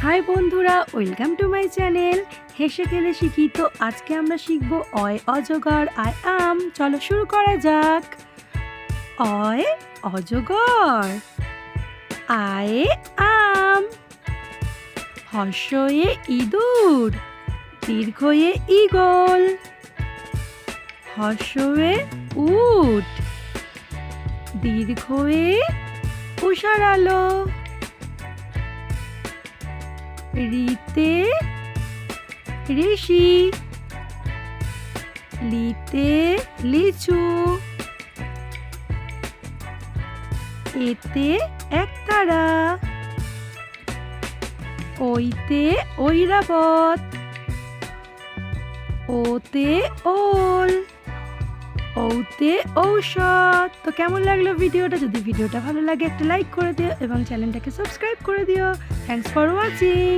High বন্ধুরা, welcome to my channel হেসে খেলে শিখি। তো আজকে আমরা শিখবো অয় অজগর আই আম। চলো শুরু করা যাক। অয় অজগর, আয়ে আম, হর্ষয়ে ইঁদুর, দীর্ঘয়ে ঈগল, হর্ষয়ে উট, দীর্ঘয়ে উষার আলো, রিতে ঋষি, লিতে লিচু, এতে একতারা, ওইতে ঐরাবত, ওতে ওল, ওতে ঔষধ। তো কেমন লাগলো ভিডিওটা? যদি ভিডিওটা ভালো লাগে একটা লাইক করে দিও এবং চ্যানেলটাকে সাবস্ক্রাইব করে দিও। Thanks for watching.